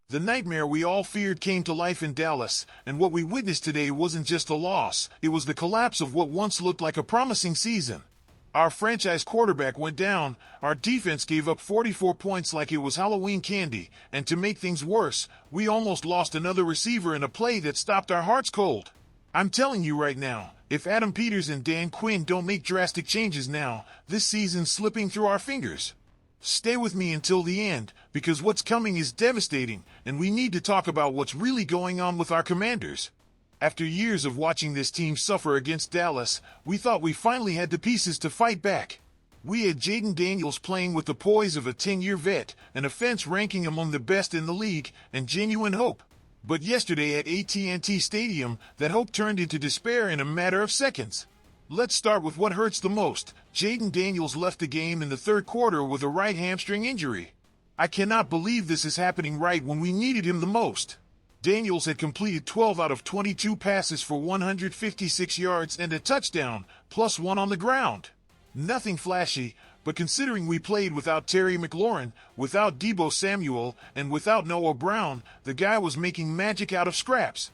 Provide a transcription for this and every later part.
The nightmare we all feared came to life in Dallas, and what we witnessed today wasn't just a loss, it was the collapse of what once looked like a promising season. Our franchise quarterback went down, our defense gave up 44 points like it was Halloween candy, and to make things worse, we almost lost another receiver in a play that stopped our hearts cold. I'm telling you right now, if Adam Peters and Dan Quinn don't make drastic changes now, this season's slipping through our fingers. Stay with me until the end, because what's coming is devastating, and we need to talk about what's really going on with our Commanders. After years of watching this team suffer against Dallas, we thought we finally had the pieces to fight back. We had Jayden Daniels playing with the poise of a 10-year vet, an offense ranking among the best in the league, and genuine hope. But yesterday at AT&T Stadium, that hope turned into despair in a matter of seconds. Let's start with what hurts the most. Jayden Daniels left the game in the third quarter with a right hamstring injury. I cannot believe this is happening right when we needed him the most. Daniels had completed 12 out of 22 passes for 156 yards and a touchdown, plus one on the ground. Nothing flashy, but considering we played without Terry McLaurin, without Deebo Samuel, and without Noah Brown, the guy was making magic out of scraps.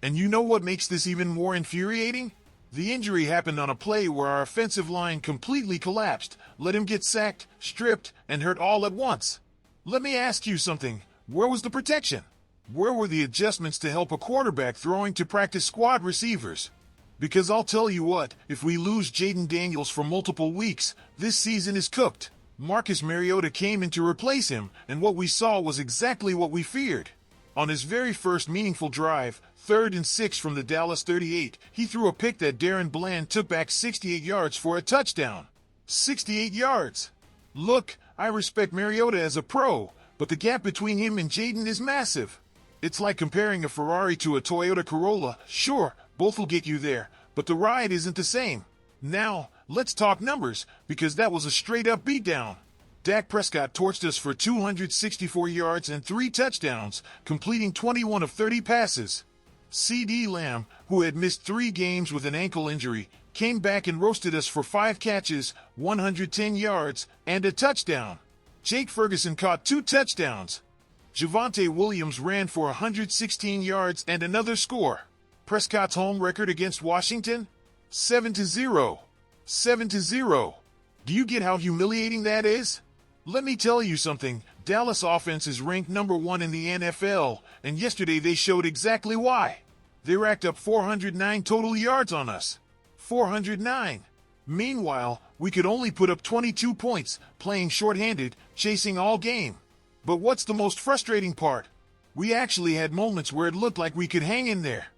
And you know what makes this even more infuriating? The injury happened on a play where our offensive line completely collapsed, let him get sacked, stripped, and hurt all at once. Let me ask you something. Where was the protection? Where were the adjustments to help a quarterback throwing to practice squad receivers? Because I'll tell you what, if we lose Jayden Daniels for multiple weeks, this season is cooked. Marcus Mariota came in to replace him, and what we saw was exactly what we feared. On his very first meaningful drive, 3rd and 6 from the Dallas 38, he threw a pick that Darren Bland took back 68 yards for a touchdown. 68 yards! Look, I respect Mariota as a pro, but the gap between him and Jayden is massive. It's like comparing a Ferrari to a Toyota Corolla. Sure, both will get you there, but the ride isn't the same. Now, let's talk numbers, because that was a straight-up beatdown. Dak Prescott torched us for 264 yards and 3 touchdowns, completing 21 of 30 passes. CeeDee Lamb, who had missed 3 games with an ankle injury, came back and roasted us for 5 catches, 110 yards, and a touchdown. Jake Ferguson caught 2 touchdowns. Javonte Williams ran for 116 yards and another score. Prescott's home record against Washington? 7-0. 7-0. Do you get how humiliating that is? Let me tell you something, Dallas offense is ranked number 1 in the NFL, and yesterday they showed exactly why. They racked up 409 total yards on us. 409. Meanwhile, we could only put up 22 points, playing shorthanded, chasing all game. But what's the most frustrating part? We actually had moments where it looked like we could hang in there.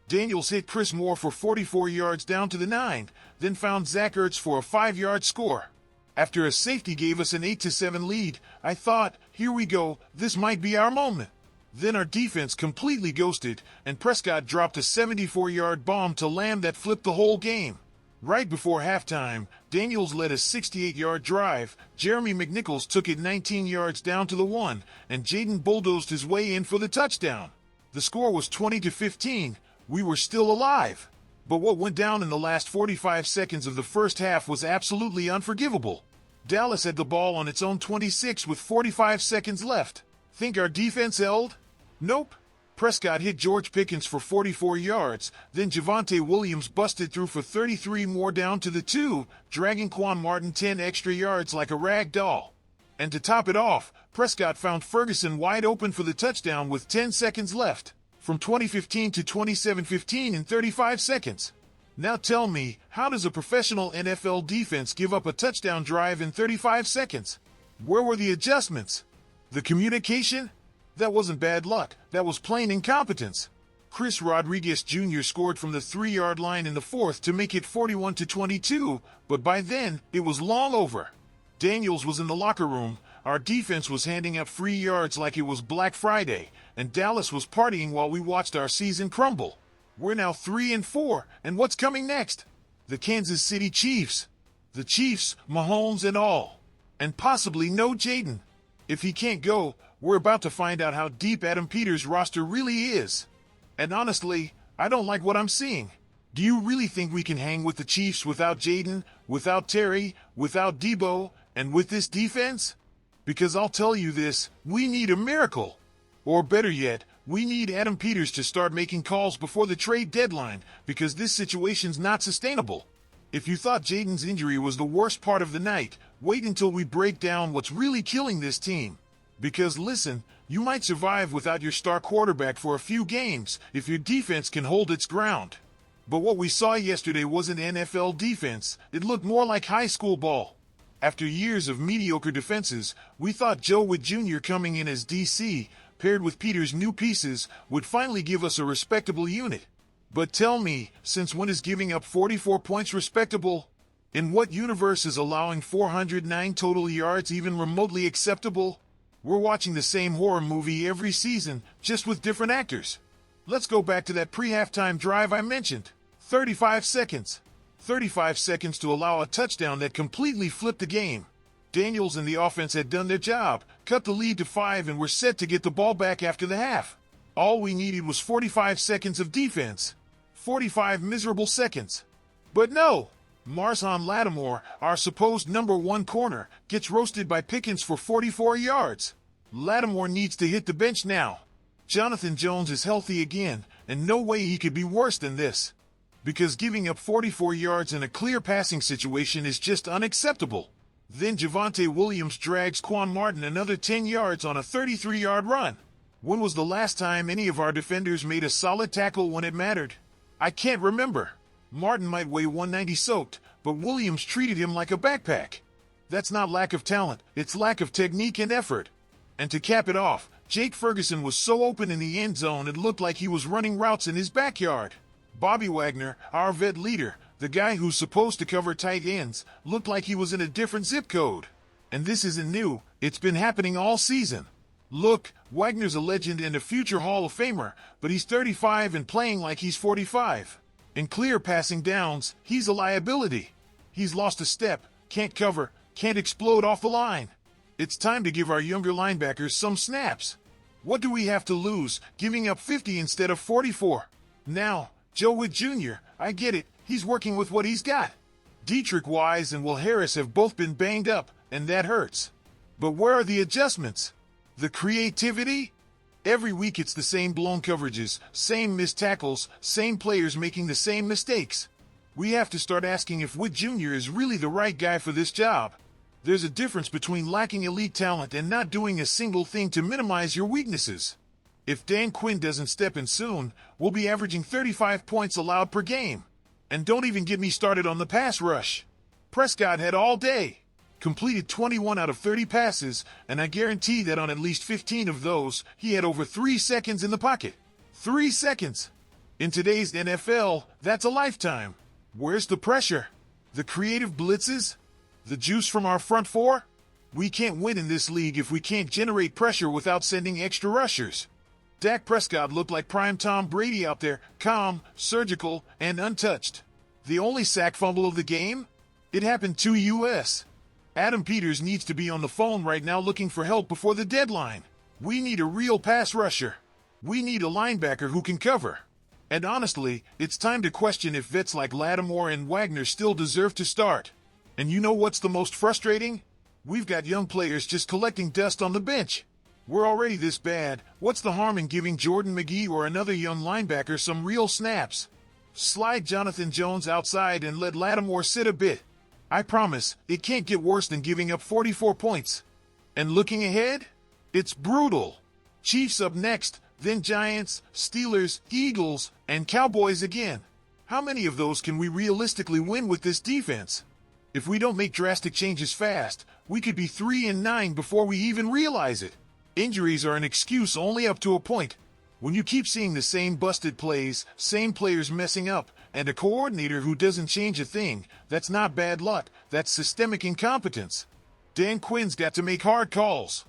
Daniels hit Chris Moore for 44 yards down to the 9, then found Zach Ertz for a 5-yard score. After a safety gave us an 8-7 lead, I thought, here we go, this might be our moment. Then our defense completely ghosted, and Prescott dropped a 74-yard bomb to Lamb that flipped the whole game. Right before halftime, Daniels led a 68-yard drive, Jeremy McNichols took it 19 yards down to the 1, and Jayden bulldozed his way in for the touchdown. The score was 20-15, we were still alive. But what went down in the last 45 seconds of the first half was absolutely unforgivable. Dallas had the ball on its own 26 with 45 seconds left. Think our defense held? Nope. Prescott hit George Pickens for 44 yards, then Javonte Williams busted through for 33 more down to the 2, dragging Quan Martin 10 extra yards like a rag doll. And to top it off, Prescott found Ferguson wide open for the touchdown with 10 seconds left. From 2015 to 27-15 in 35 seconds. Now tell me, how does a professional NFL defense give up a touchdown drive in 35 seconds? Where were the adjustments? The communication? That wasn't bad luck, that was plain incompetence. Chris Rodriguez Jr. scored from the 3-yard line in the 4th to make it 41-22, but by then, it was long over. Daniels was in the locker room, our defense was handing out free yards like it was Black Friday, and Dallas was partying while we watched our season crumble. We're now 3-4, and what's coming next? The Kansas City Chiefs. The Chiefs, Mahomes and all. And possibly no Jayden. If he can't go, we're about to find out how deep Adam Peters' roster really is. And honestly, I don't like what I'm seeing. Do you really think we can hang with the Chiefs without Jayden, without Terry, without Deebo, and with this defense? Because I'll tell you this, we need a miracle. Or better yet, we need Adam Peters to start making calls before the trade deadline because this situation's not sustainable. If you thought Jayden's injury was the worst part of the night, wait until we break down what's really killing this team. Because listen, you might survive without your star quarterback for a few games if your defense can hold its ground. But what we saw yesterday wasn't NFL defense, it looked more like high school ball. After years of mediocre defenses, we thought Joe Witt Jr. coming in as DC, paired with Peters' new pieces, would finally give us a respectable unit. But tell me, since when is giving up 44 points respectable? In what universe is allowing 409 total yards even remotely acceptable? We're watching the same horror movie every season, just with different actors. Let's go back to that pre-halftime drive I mentioned. 35 seconds. 35 seconds to allow a touchdown that completely flipped the game. Daniels and the offense had done their job, cut the lead to 5 and were set to get the ball back after the half. All we needed was 45 seconds of defense. 45 miserable seconds. But no! Marshawn Lattimore, our supposed number 1 corner, gets roasted by Pickens for 44 yards. Lattimore needs to hit the bench now. Jonathan Jones is healthy again, and no way he could be worse than this. Because giving up 44 yards in a clear passing situation is just unacceptable. Then Javonte Williams drags Quan Martin another 10 yards on a 33-yard run. When was the last time any of our defenders made a solid tackle when it mattered? I can't remember. Martin might weigh 190 soaked, but Williams treated him like a backpack. That's not lack of talent, it's lack of technique and effort. And to cap it off, Jake Ferguson was so open in the end zone it looked like he was running routes in his backyard. Bobby Wagner, our vet leader, the guy who's supposed to cover tight ends, looked like he was in a different zip code. And this isn't new, it's been happening all season. Look, Wagner's a legend and a future Hall of Famer, but he's 35 and playing like he's 45. In clear passing downs, he's a liability. He's lost a step, can't cover, can't explode off the line. It's time to give our younger linebackers some snaps. What do we have to lose, giving up 50 instead of 44? Now, Joe Witt Jr., I get it, he's working with what he's got. Dietrich Wise and Will Harris have both been banged up, and that hurts. But where are the adjustments? The creativity? Every week it's the same blown coverages, same missed tackles, same players making the same mistakes. We have to start asking if Witt Jr. is really the right guy for this job. There's a difference between lacking elite talent and not doing a single thing to minimize your weaknesses. If Dan Quinn doesn't step in soon, we'll be averaging 35 points allowed per game. And don't even get me started on the pass rush. Prescott had all day. Completed 21 out of 30 passes, and I guarantee that on at least 15 of those, he had over 3 seconds in the pocket. 3 seconds! In today's NFL, that's a lifetime. Where's the pressure? The creative blitzes? The juice from our front four? We can't win in this league if we can't generate pressure without sending extra rushers. Dak Prescott looked like prime Tom Brady out there, calm, surgical, and untouched. The only sack fumble of the game? It happened to us. Adam Peters needs to be on the phone right now looking for help before the deadline. We need a real pass rusher. We need a linebacker who can cover. And honestly, it's time to question if vets like Lattimore and Wagner still deserve to start. And you know what's the most frustrating? We've got young players just collecting dust on the bench. We're already this bad, what's the harm in giving Jordan McGee or another young linebacker some real snaps? Slide Jonathan Jones outside and let Lattimore sit a bit. I promise, it can't get worse than giving up 44 points. And looking ahead? It's brutal. Chiefs up next, then Giants, Steelers, Eagles, and Cowboys again. How many of those can we realistically win with this defense? If we don't make drastic changes fast, we could be 3-9 before we even realize it. Injuries are an excuse only up to a point. When you keep seeing the same busted plays, same players messing up, and a coordinator who doesn't change a thing, that's not bad luck, that's systemic incompetence. Dan Quinn's got to make hard calls.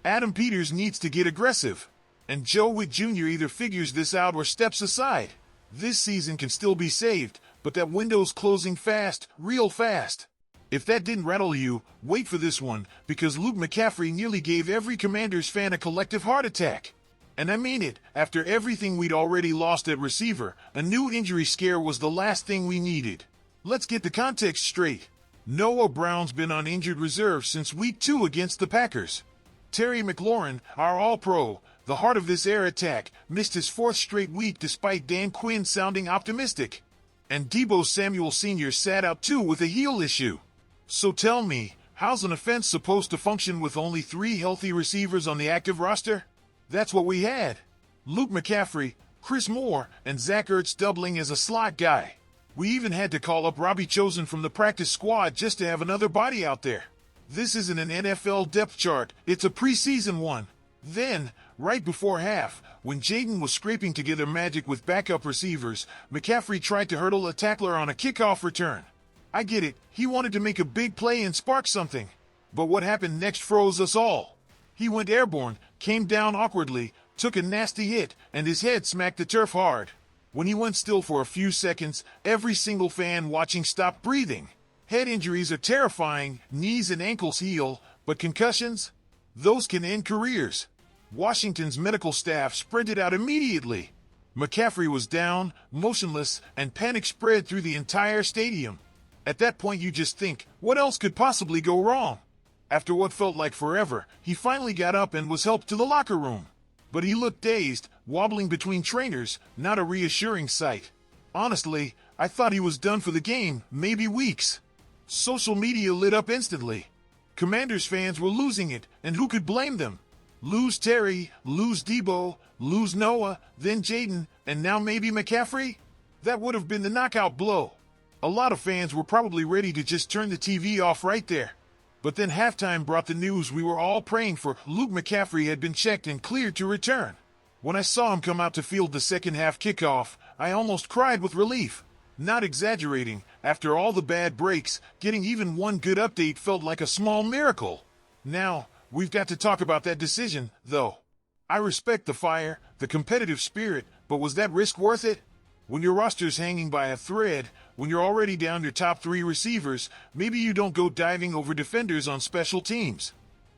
Adam Peters needs to get aggressive. And Joe Witt Jr. either figures this out or steps aside. This season can still be saved, but that window's closing fast, real fast. If that didn't rattle you, wait for this one, because Luke McCaffrey nearly gave every Commanders fan a collective heart attack. And I mean it, after everything we'd already lost at receiver, a new injury scare was the last thing we needed. Let's get the context straight. Noah Brown's been on injured reserve since week 2 against the Packers. Terry McLaurin, our All-Pro, The heart of this air attack, missed his fourth straight week despite Dan Quinn sounding optimistic. And Deebo Samuel Sr. sat out too with a heel issue. So tell me, how's an offense supposed to function with only 3 healthy receivers on the active roster? That's what we had. Luke McCaffrey, Chris Moore, and Zach Ertz doubling as a slot guy. We even had to call up Robbie Chosen from the practice squad just to have another body out there. This isn't an NFL depth chart, it's a preseason one. Then, right before half, when Jayden was scraping together magic with backup receivers, McCaffrey tried to hurdle a tackler on a kickoff return. I get it, he wanted to make a big play and spark something. But what happened next froze us all. He went airborne, came down awkwardly, took a nasty hit, and his head smacked the turf hard. When he went still for a few seconds, every single fan watching stopped breathing. Head injuries are terrifying, knees and ankles heal, but concussions? Those can end careers. Washington's medical staff sprinted out immediately. McCaffrey was down, motionless, and panic spread through the entire stadium. At that point you just think, what else could possibly go wrong? After what felt like forever, he finally got up and was helped to the locker room. But he looked dazed, wobbling between trainers, not a reassuring sight. Honestly, I thought he was done for the game, maybe weeks. Social media lit up instantly. Commanders fans were losing it, and who could blame them? Lose Terry, lose Deebo, lose Noah, then Jayden, and now maybe McCaffrey? That would have been the knockout blow. A lot of fans were probably ready to just turn the TV off right there. But then halftime brought the news we were all praying for. Luke McCaffrey had been checked and cleared to return. When I saw him come out to field the second half kickoff, I almost cried with relief. Not exaggerating, after all the bad breaks, getting even one good update felt like a small miracle. Now, we've got to talk about that decision, though. I respect the fire, the competitive spirit, but was that risk worth it? When your roster's hanging by a thread, when you're already down your top 3 receivers, maybe you don't go diving over defenders on special teams.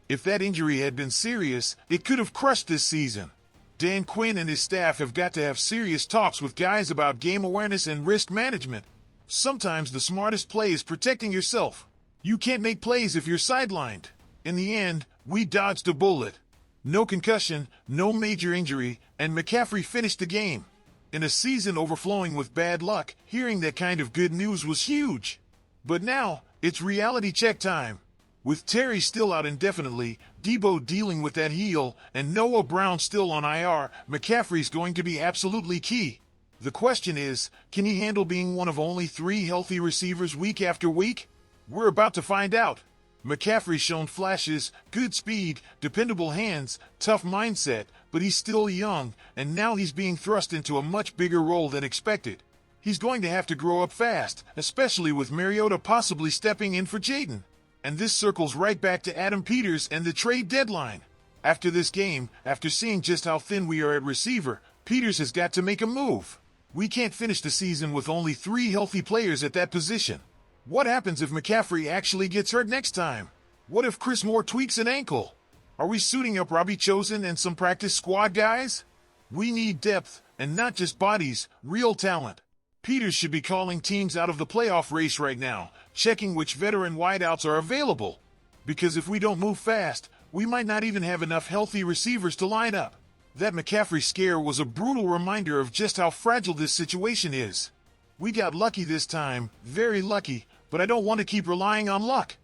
If that injury had been serious, it could have crushed this season. Dan Quinn and his staff have got to have serious talks with guys about game awareness and risk management. Sometimes the smartest play is protecting yourself. You can't make plays if you're sidelined. In the end, we dodged a bullet. No concussion, no major injury, and McCaffrey finished the game. In a season overflowing with bad luck, hearing that kind of good news was huge. But now, it's reality check time. With Terry still out indefinitely, Deebo dealing with that heel, and Noah Brown still on IR, McCaffrey's going to be absolutely key. The question is, can he handle being one of only 3 healthy receivers week after week? We're about to find out. McCaffrey's shown flashes, good speed, dependable hands, tough mindset, but he's still young, and now he's being thrust into a much bigger role than expected. He's going to have to grow up fast, especially with Mariota possibly stepping in for Jayden. And this circles right back to Adam Peters and the trade deadline. After this game, after seeing just how thin we are at receiver, Peters has got to make a move. We can't finish the season with only 3 healthy players at that position. What happens if McCaffrey actually gets hurt next time? What if Chris Moore tweaks an ankle? Are we suiting up Robbie Chosen and some practice squad guys? We need depth, and not just bodies, real talent. Peters should be calling teams out of the playoff race right now, checking which veteran wideouts are available. Because if we don't move fast, we might not even have enough healthy receivers to line up. That McCaffrey scare was a brutal reminder of just how fragile this situation is. We got lucky this time, very lucky, but I don't want to keep relying on luck.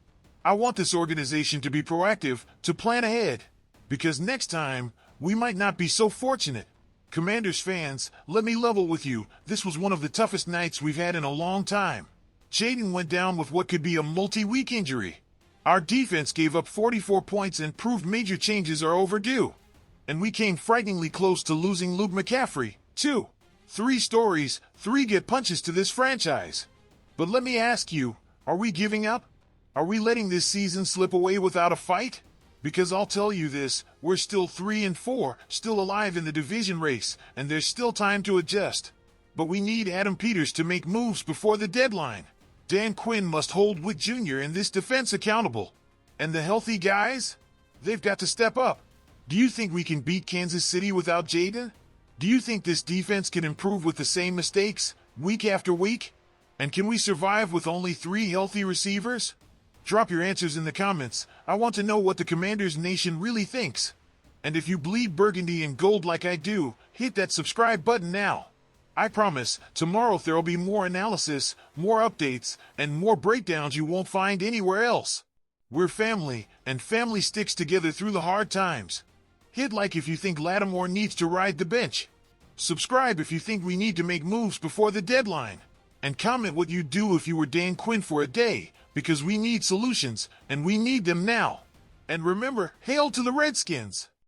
I want this organization to be proactive, to plan ahead. Because next time, we might not be so fortunate. Commanders fans, let me level with you, this was one of the toughest nights we've had in a long time. Jayden went down with what could be a multi-week injury. Our defense gave up 44 points and proved major changes are overdue. And we came frighteningly close to losing Luke McCaffrey, too. 3 stories, 3 get punches to this franchise. But let me ask you, are we giving up? Are we letting this season slip away without a fight? Because I'll tell you this, we're still 3-4, still alive in the division race, and there's still time to adjust. But we need Adam Peters to make moves before the deadline. Dan Quinn must hold Witt Jr. and this defense accountable. And the healthy guys? They've got to step up. Do you think we can beat Kansas City without Jayden? Do you think this defense can improve with the same mistakes, week after week? And can we survive with only 3 healthy receivers? Drop your answers in the comments. I want to know what the Commanders Nation really thinks. And if you bleed burgundy and gold like I do, hit that subscribe button now. I promise, tomorrow there'll be more analysis, more updates, and more breakdowns you won't find anywhere else. We're family, and family sticks together through the hard times. Hit like if you think Lattimore needs to ride the bench. Subscribe if you think we need to make moves before the deadline. And comment what you'd do if you were Dan Quinn for a day, because we need solutions, and we need them now. And remember, hail to the Redskins!